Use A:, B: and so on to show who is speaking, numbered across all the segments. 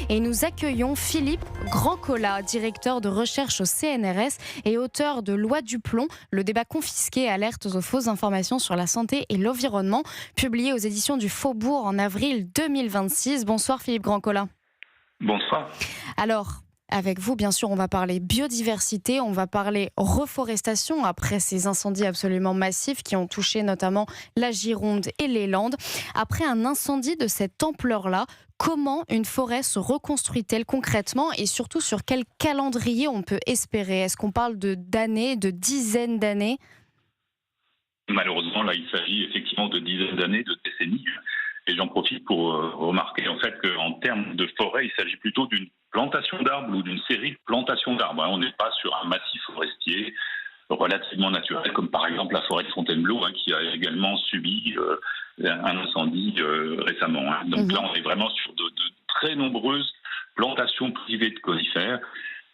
A: et nous accueillons Philippe Grandcola, directeur de recherche au CNRS et auteur de Loi du plomb, le débat confisqué, alerte aux fausses informations sur la santé et l'environnement, publié aux éditions du Faubourg en avril 2026. Bonsoir Philippe Grandcola.
B: Bonsoir.
A: Alors, avec vous, bien sûr, on va parler biodiversité, on va parler reforestation après ces incendies absolument massifs qui ont touché notamment la Gironde et les Landes. Après un incendie de cette ampleur-là, comment une forêt se reconstruit-elle concrètement et surtout sur quel calendrier on peut espérer ? Est-ce qu'on parle d'années, de dizaines d'années ?
B: Malheureusement, là, il s'agit effectivement de dizaines d'années, de décennies. Et j'en profite pour remarquer en fait qu'en termes de forêt, il s'agit plutôt d'une plantation d'arbres ou d'une série de plantations d'arbres. On n'est pas sur un massif forestier relativement naturel, comme par exemple la forêt de Fontainebleau, qui a également subi un incendie récemment. Donc là, on est vraiment sur de très nombreuses plantations privées de conifères,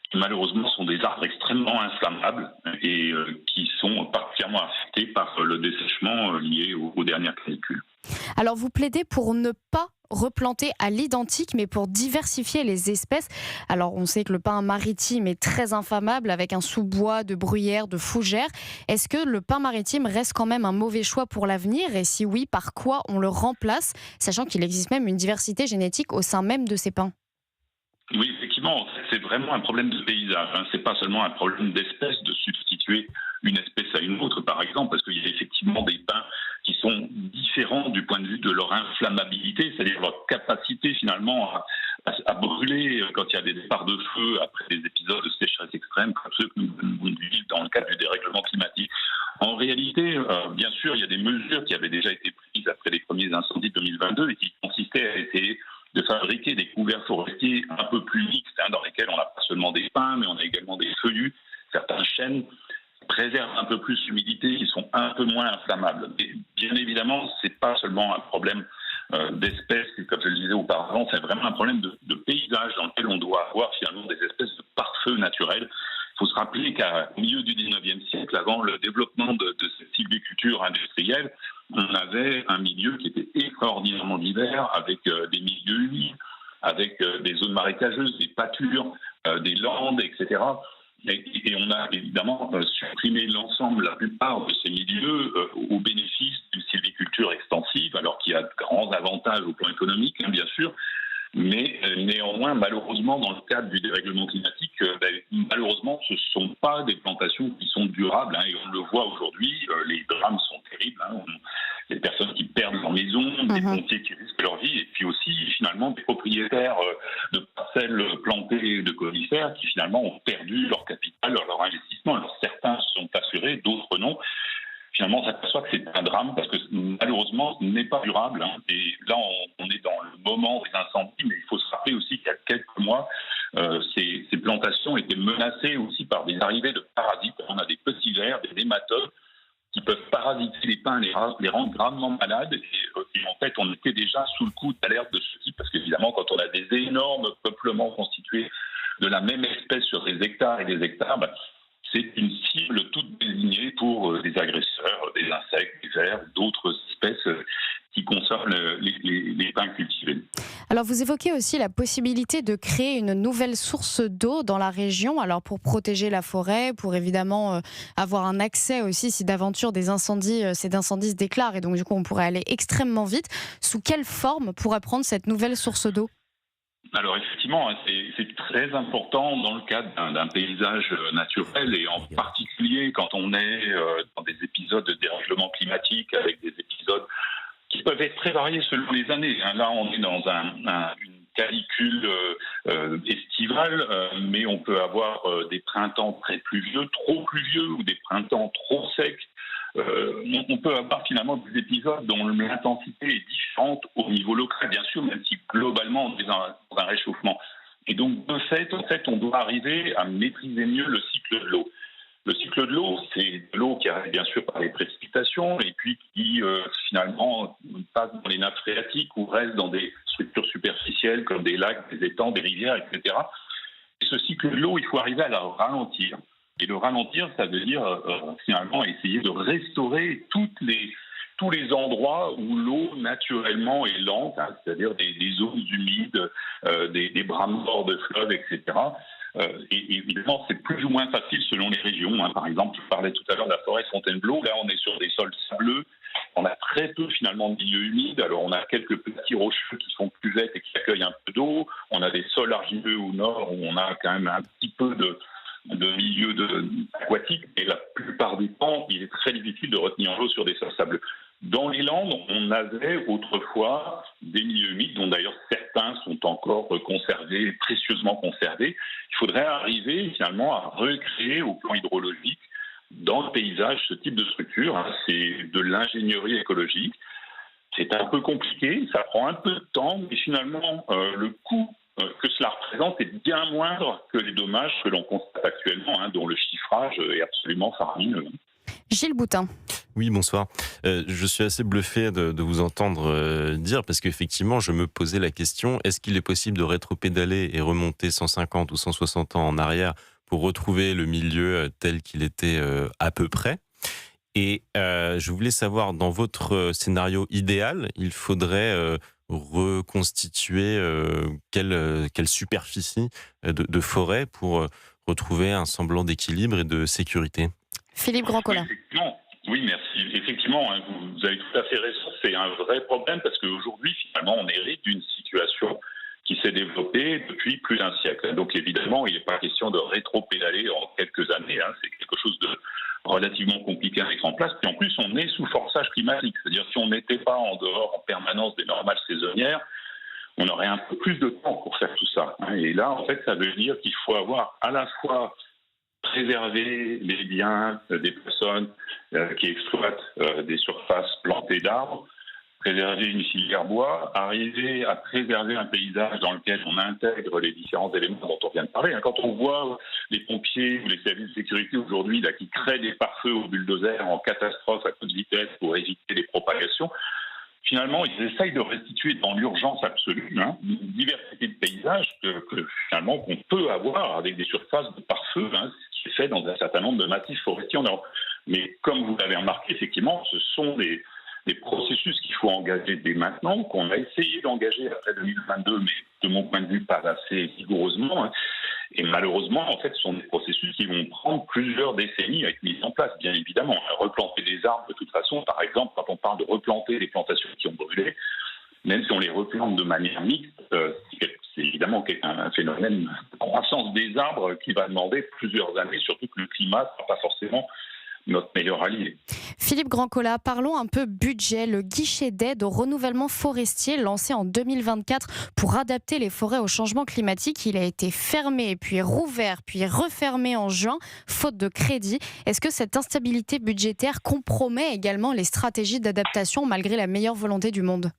B: qui malheureusement sont des arbres extrêmement inflammables et qui sont particulièrement affectés par le dessèchement lié aux dernières canicules.
A: Alors vous plaidez pour ne pas replanter à l'identique, mais pour diversifier les espèces. Alors on sait que le pin maritime est très inflammable avec un sous-bois de bruyère, de fougère. Est-ce que le pin maritime reste quand même un mauvais choix pour l'avenir ? Et si oui, par quoi on le remplace, sachant qu'il existe même une diversité génétique au sein même de ces pins ?
B: Oui, effectivement, c'est vraiment un problème de paysage. C'est pas seulement un problème d'espèce, de substituer une espèce à une autre, par exemple, parce qu'il y a effectivement des pins qui sont différents du point de vue de leur inflammabilité, c'est-à-dire leur capacité finalement à brûler quand il y a des départs de feu après des épisodes de sécheresse extrême, comme ceux que nous vivons dans le cadre du dérèglement climatique. En réalité, bien sûr, il y a des mesures qui avaient déjà été prises après les premiers incendies de 2022 et qui consistaient à essayer de fabriquer des couverts forestiers un peu plus mixtes, dans lesquels on n'a pas seulement des pins, mais on a également des feuillus, certains chênes préservent un peu plus l'humidité, qui sont un peu moins inflammables. Et bien évidemment, c'est pas seulement un problème d'espèces, comme je le disais auparavant, c'est vraiment un problème de paysage dans lequel on doit avoir finalement des espèces de pare-feu naturels. Il faut se rappeler qu'au milieu du 19e siècle, avant le développement de cette sylviculture industrielle, on avait un milieu qui était extraordinairement divers, avec des milieux humides, avec des zones marécageuses, des pâtures, des landes, etc. Et on a évidemment supprimé l'ensemble, la plupart de ces milieux au bénéfice d'une sylviculture extensive, alors qu'il y a de grands avantages au plan économique, bien sûr, mais néanmoins, malheureusement, dans le cadre du dérèglement climatique, malheureusement, ce ne sont pas des plantations qui sont durables, et on le voit aujourd'hui, les drames sont terribles, les personnes qui perdent leur maison, des pompiers qui risquent leur vie, et puis aussi, finalement, des propriétaires de parcelles plantées de conifères qui, finalement, ont perdu leur capital, leur investissement. Alors, certains sont assurés, d'autres non. Finalement, on s'aperçoit que c'est un drame parce que malheureusement, ce n'est pas durable. Et là, on est dans le moment des incendies, mais il faut se rappeler aussi qu'il y a quelques mois, ces plantations étaient menacées aussi par des arrivées de parasites. On a des petits vers, des nématodes qui peuvent parasiter les pins, les rendre gravement malades. Et en fait, on était déjà sous le coup d'alerte de ce type parce qu'évidemment, quand on a des énormes peuplements constitués de la même espèce sur des hectares et des hectares, c'est une cible toute désignée pour des agresseurs, des insectes, des vers, d'autres espèces qui consomment les pins cultivés.
A: Alors vous évoquez aussi la possibilité de créer une nouvelle source d'eau dans la région, alors pour protéger la forêt, pour évidemment avoir un accès aussi si d'aventure ces incendies se déclarent et donc du coup on pourrait aller extrêmement vite. Sous quelle forme pourrait prendre cette nouvelle source d'eau ?
B: Alors effectivement, c'est très important dans le cadre d'un paysage naturel et en particulier quand on est dans des épisodes de dérèglement climatique avec des épisodes qui peuvent être très variés selon les années. Là, on est dans une canicule estivale, mais on peut avoir des printemps très pluvieux, trop pluvieux ou des printemps trop secs. On peut avoir finalement des épisodes dont l'intensité est différente au niveau local, bien sûr, même si globalement on est dans un réchauffement. Et donc, de fait, on doit arriver à maîtriser mieux le cycle de l'eau. Le cycle de l'eau, c'est de l'eau qui arrive bien sûr par les précipitations et puis qui finalement passe dans les nappes phréatiques ou reste dans des structures superficielles comme des lacs, des étangs, des rivières, etc. Et ce cycle de l'eau, il faut arriver à le ralentir. Et le ralentir, ça veut dire finalement essayer de restaurer tous tous les endroits où l'eau naturellement est lente, hein, c'est-à-dire des zones humides, des bras morts de fleuves, etc. Et évidemment, c'est plus ou moins facile selon les régions, hein. Par exemple, je parlais tout à l'heure de la forêt Fontainebleau. Là, on est sur des sols sableux. On a très peu finalement de milieux humides. Alors, on a quelques petits rocheux qui sont cuvettes et qui accueillent un peu d'eau. On a des sols argileux au nord où on a quand même un petit peu de milieux aquatiques. Et la plupart du temps, il est très difficile de retenir l'eau sur des sols sableux. Dans les Landes, on avait autrefois des milieux humides, dont d'ailleurs certains sont encore conservés, précieusement conservés. Il faudrait arriver finalement à recréer au plan hydrologique dans le paysage ce type de structure, hein. C'est de l'ingénierie écologique. C'est un peu compliqué, ça prend un peu de temps, mais finalement, le coût que cela représente est bien moindre que les dommages que l'on constate actuellement, hein, dont le chiffrage est absolument faramineux.
A: Gilles Boutin.
C: Oui, bonsoir. Je suis assez bluffé de vous entendre dire, parce qu'effectivement, je me posais la question, est-ce qu'il est possible de rétropédaler et remonter 150 ou 160 ans en arrière pour retrouver le milieu tel qu'il était à peu près? Et je voulais savoir, dans votre scénario idéal, il faudrait reconstituer quelle superficie de forêt pour retrouver un semblant d'équilibre et de sécurité?
A: Philippe Grandcola.
B: Oui, merci. Effectivement, hein, vous avez tout à fait raison. C'est un vrai problème parce qu'aujourd'hui, finalement, on hérite d'une situation qui s'est développée depuis plus d'un siècle. Donc, évidemment, il n'est pas question de rétro-pédaler en quelques années, hein. C'est quelque chose de relativement compliqué à mettre en place. Puis en plus, on est sous forçage climatique. C'est-à-dire, si on n'était pas en dehors en permanence des normales saisonnières, on aurait un peu plus de temps pour faire tout ça, hein. Et là, en fait, ça veut dire qu'il faut avoir à la fois préserver les biens des personnes qui exploitent des surfaces plantées d'arbres, préserver une filière bois, arriver à préserver un paysage dans lequel on intègre les différents éléments dont on vient de parler. Quand on voit les pompiers ou les services de sécurité aujourd'hui là, qui créent des pare-feux au bulldozer en catastrophe à toute vitesse pour éviter les propagations, finalement, ils essayent de restituer dans l'urgence absolue, hein, une diversité de paysages que finalement qu'on peut avoir avec des surfaces de pare-feu, hein, ce qui est fait dans un certain nombre de massifs forestiers en Europe. Mais comme vous l'avez remarqué, effectivement, ce sont des processus qu'il faut engager dès maintenant, qu'on a essayé d'engager après 2022, mais de mon point de vue pas assez vigoureusement, hein. Et malheureusement, en fait, ce sont des processus qui vont prendre plusieurs décennies à être mis en place, bien évidemment. Replanter des arbres, de toute façon, par exemple, quand on parle de replanter les plantations qui ont brûlé, même si on les replante de manière mixte, c'est évidemment un phénomène de croissance des arbres qui va demander plusieurs années, surtout que le climat ne sera pas forcément notre meilleur allié.
A: Philippe Grandcola, parlons un peu budget. Le guichet d'aide au renouvellement forestier lancé en 2024 pour adapter les forêts au changement climatique, il a été fermé, puis rouvert, puis refermé en juin, faute de crédit. Est-ce que cette instabilité budgétaire compromet également les stratégies d'adaptation malgré la meilleure volonté du monde ?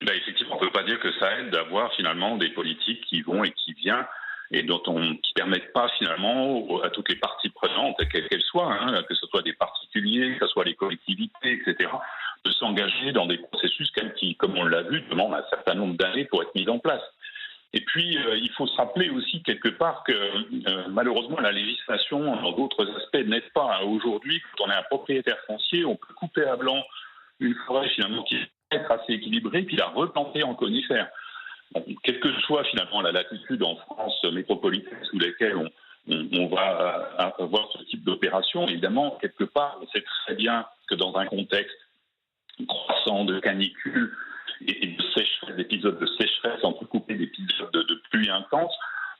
B: Effectivement, on ne peut pas dire que ça aide d'avoir finalement des politiques qui vont et qui viennent et qui permettent pas finalement à toutes les parties prenantes, quelles qu'elles soient, hein, que ce soit des particuliers, que ce soit les collectivités, etc., de s'engager dans des processus qui, comme on l'a vu, demandent un certain nombre d'années pour être mis en place. Et puis, il faut se rappeler aussi quelque part que malheureusement, la législation, dans d'autres aspects, n'aide pas. Aujourd'hui, quand on est un propriétaire foncier, on peut couper à blanc une forêt finalement qui est assez équilibrée, puis la replanter en conifère. Quelle que soit finalement la latitude en France métropolitaine sous laquelle on va avoir ce type d'opération, évidemment, quelque part, on sait très bien que dans un contexte croissant de canicule et de sécheresse, d'épisodes de sécheresse entrecoupés d'épisodes de pluie intense,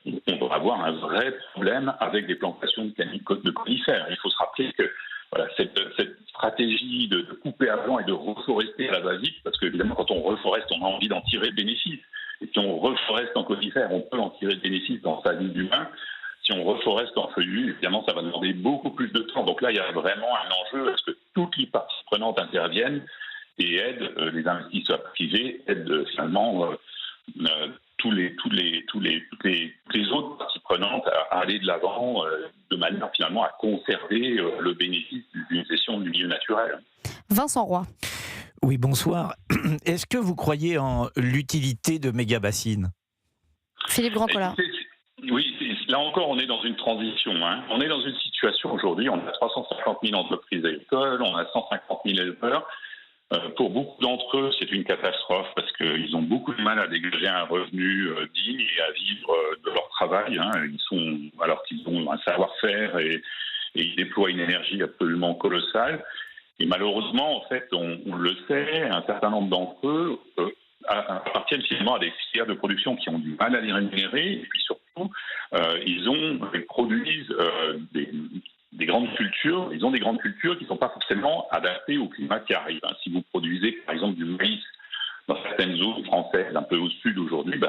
B: on va avoir un vrai problème avec des plantations de conifères. Il faut se rappeler que voilà, cette stratégie de couper à blanc et de reforester à la va-vite, parce qu'évidemment, quand on reforeste, on a envie d'en tirer bénéfice. Et si on reforeste en conifère, on peut en tirer bénéfice dans sa vie d'humain. Si on reforeste en feuillu, évidemment, ça va demander beaucoup plus de temps. Donc là, il y a vraiment un enjeu à ce que toutes les parties prenantes interviennent et aident les investisseurs privés, aident finalement toutes les autres parties prenantes à aller de l'avant de manière finalement à conserver le bénéfice d'une gestion du milieu naturel.
A: Vincent Roy.
D: Oui, bonsoir. Est-ce que vous croyez en l'utilité de méga-bassines ?
A: Philippe Grandcola.
B: Oui, là encore, on est dans une transition. On est dans une situation aujourd'hui, on a 350 000 entreprises agricoles, on a 150 000 éleveurs. Pour beaucoup d'entre eux, c'est une catastrophe parce qu'ils ont beaucoup de mal à dégager un revenu digne et à vivre de leur travail. Alors qu'ils ont un savoir-faire et ils déploient une énergie absolument colossale. Et malheureusement, en fait, on le sait, un certain nombre d'entre eux appartiennent finalement à des filières de production qui ont du mal à les rémunérer. Et puis surtout, ils produisent des grandes cultures. Ils ont des grandes cultures qui ne sont pas forcément adaptées au climat qui arrive. Si vous produisez, par exemple, du maïs dans certaines zones françaises, un peu au sud aujourd'hui,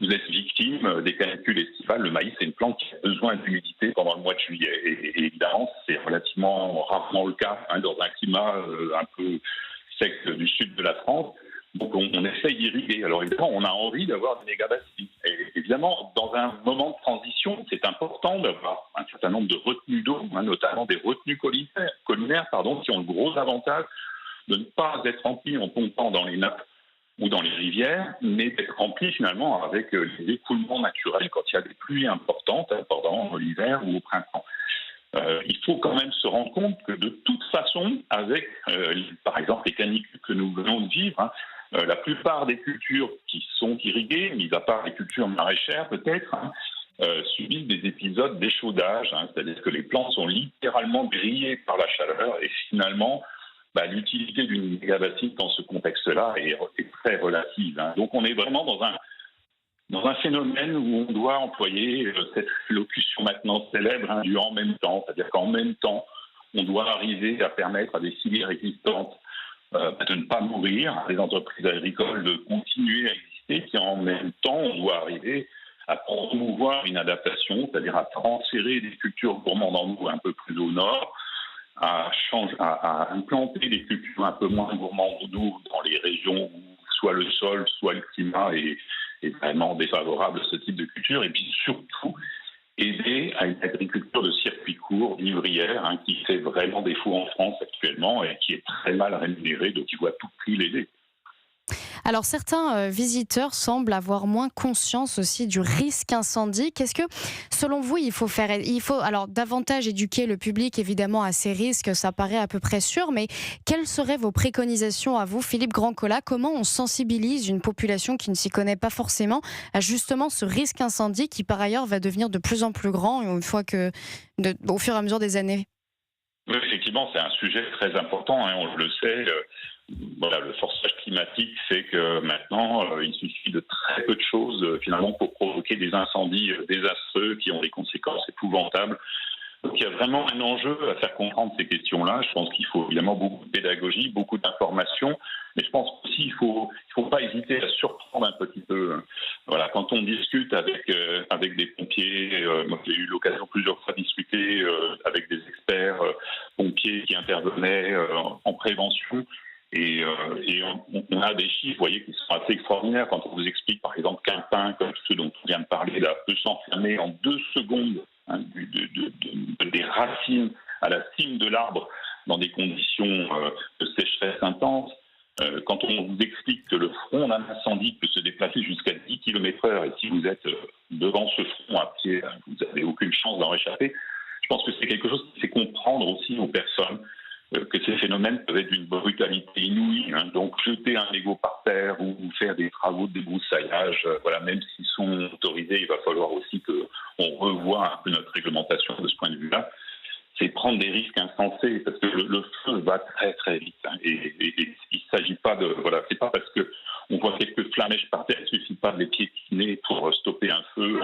B: vous êtes victime des canicules estivales. Le maïs, c'est une plante qui a besoin d'humidité pendant le mois de juillet. Et évidemment, c'est relativement rarement le cas dans un climat un peu sec du sud de la France. Donc on essaye d'irriguer. Alors évidemment, on a envie d'avoir des mégabassines. Et évidemment, dans un moment de transition, c'est important d'avoir un certain nombre de retenues d'eau, notamment des retenues collinaires, qui ont le gros avantage de ne pas être remplies en pompant dans les nappes ou dans les rivières, mais d'être remplies finalement avec les écoulements naturels quand il y a des pluies importantes pendant l'hiver ou au printemps. Il faut quand même se rendre compte que de toute façon, avec par exemple les canicules que nous venons de vivre, la plupart des cultures qui sont irriguées, mis à part les cultures maraîchères peut-être, subissent des épisodes d'échaudage, c'est-à-dire que les plantes sont littéralement grillées par la chaleur et finalement l'utilité d'une mégabassine dans ce contexte-là est très relative. Donc on est vraiment dans un phénomène où on doit employer cette locution maintenant célèbre du « en même temps », c'est-à-dire qu'en même temps, on doit arriver à permettre à des filières existantes de ne pas mourir, à des entreprises agricoles de continuer à exister, puis en même temps, on doit arriver à promouvoir une adaptation, c'est-à-dire à transférer des cultures gourmandes en eau un peu plus au nord, à implanter des cultures un peu moins gourmandes en eau dans les régions où soit le sol, soit le climat est vraiment défavorable à ce type de culture, et puis surtout aider à une agriculture de circuit court, vivrière, qui fait vraiment défaut en France actuellement et qui est très mal rémunérée, donc il voit tout prix l'aider.
A: Alors certains visiteurs semblent avoir moins conscience aussi du risque incendie. Qu'est-ce que, selon vous, il faut faire ? Il faut alors davantage éduquer le public évidemment à ces risques, ça paraît à peu près sûr, mais quelles seraient vos préconisations à vous, Philippe Grandcola ? Comment on sensibilise une population qui ne s'y connaît pas forcément à justement ce risque incendie qui par ailleurs va devenir de plus en plus grand au fur et à mesure des années ?
B: Oui, effectivement, c'est un sujet très important, on le sait. Le forçage climatique fait que maintenant, il suffit de très peu de choses finalement pour provoquer des incendies désastreux qui ont des conséquences épouvantables. Donc il y a vraiment un enjeu à faire comprendre ces questions-là. Je pense qu'il faut évidemment beaucoup de pédagogie, beaucoup d'informations, mais je pense aussi qu'il faut pas hésiter à surprendre un petit peu. Voilà, quand on discute avec des pompiers, moi j'ai eu l'occasion plusieurs fois de discuter avec des experts pompiers qui intervenaient en prévention. Et on a des chiffres, vous voyez, qui sont assez extraordinaires quand on vous explique, par exemple, qu'un pin, comme ceux dont on vient de parler, là, peut s'enflammer en 2 secondes des racines à la cime de l'arbre dans des conditions de sécheresse intense. Quand on vous explique que le front d'un incendie peut se déplacer jusqu'à 10 km/h et si vous êtes devant ce front à pied, vous n'avez aucune chance d'en réchapper, je pense que c'est quelque chose qui fait comprendre aussi aux personnes que ces phénomènes peuvent être d'une brutalité inouïe. Donc jeter un Lego par terre ou faire des travaux de débroussaillage, même s'ils sont autorisés, il va falloir aussi qu'on revoie un peu notre réglementation de ce point de vue-là. C'est prendre des risques insensés parce que le feu va très très vite. Et il ne s'agit pas c'est pas parce que on voit quelques flamèches par terre, il ne suffit pas de les piétiner pour stopper un feu.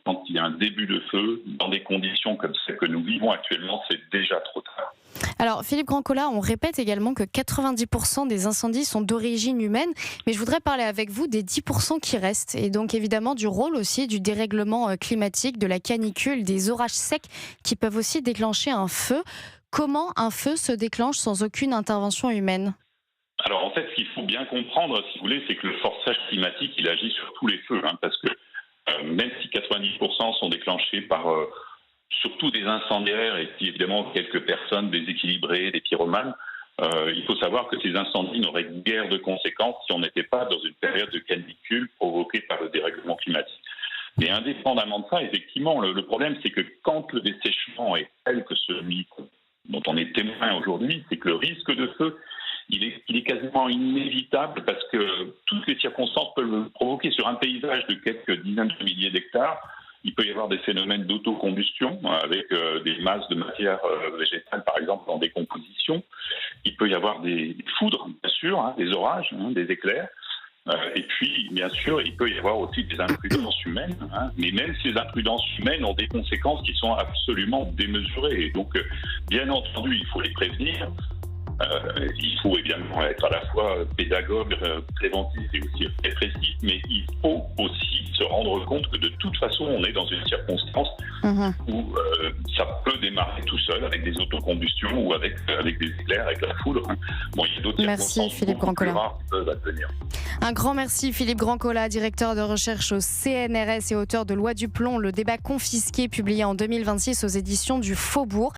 B: Quand il y a un début de feu, dans des conditions comme celles que nous vivons actuellement, c'est déjà trop tard.
A: Alors Philippe Grandcola, on répète également que 90% des incendies sont d'origine humaine, mais je voudrais parler avec vous des 10% qui restent, et donc évidemment du rôle aussi du dérèglement climatique, de la canicule, des orages secs qui peuvent aussi déclencher un feu. Comment un feu se déclenche sans aucune intervention humaine ?
B: Alors en fait, ce qu'il faut bien comprendre, si vous voulez, c'est que le forçage climatique, il agit sur tous les feux, parce que même si 90% sont déclenchés par surtout des incendiaires et puis évidemment quelques personnes déséquilibrées, des pyromanes, il faut savoir que ces incendies n'auraient guère de conséquences si on n'était pas dans une période de canicule provoquée par le dérèglement climatique. Mais indépendamment de ça, effectivement, le problème, c'est que quand le dessèchement est tel que celui dont on est témoin aujourd'hui, c'est que le risque de feu, il est quasiment inévitable parce que toutes les circonstances peuvent le provoquer. Sur un paysage de quelques dizaines de milliers d'hectares, il peut y avoir des phénomènes d'autocombustion avec des masses de matière végétale, par exemple, en décomposition. Il peut y avoir des foudres, bien sûr, des orages, des éclairs. Et puis, bien sûr, il peut y avoir aussi des imprudences humaines. Mais même ces imprudences humaines ont des conséquences qui sont absolument démesurées. Et donc, bien entendu, il faut les prévenir. Il faut évidemment être à la fois pédagogue, préventif et aussi répressif, mais il faut aussi se rendre compte que de toute façon, on est dans une circonstance où ça peut démarrer tout seul avec des autocombustions ou avec des éclairs, avec la foudre. Bon, il y a d'autres circonstances
A: Philippe
B: plus rares qui peuvent advenir.
A: Un grand merci Philippe Grandcola, directeur de recherche au CNRS et auteur de Loi du plomb, le débat confisqué, publié en 2026 aux éditions du Faubourg.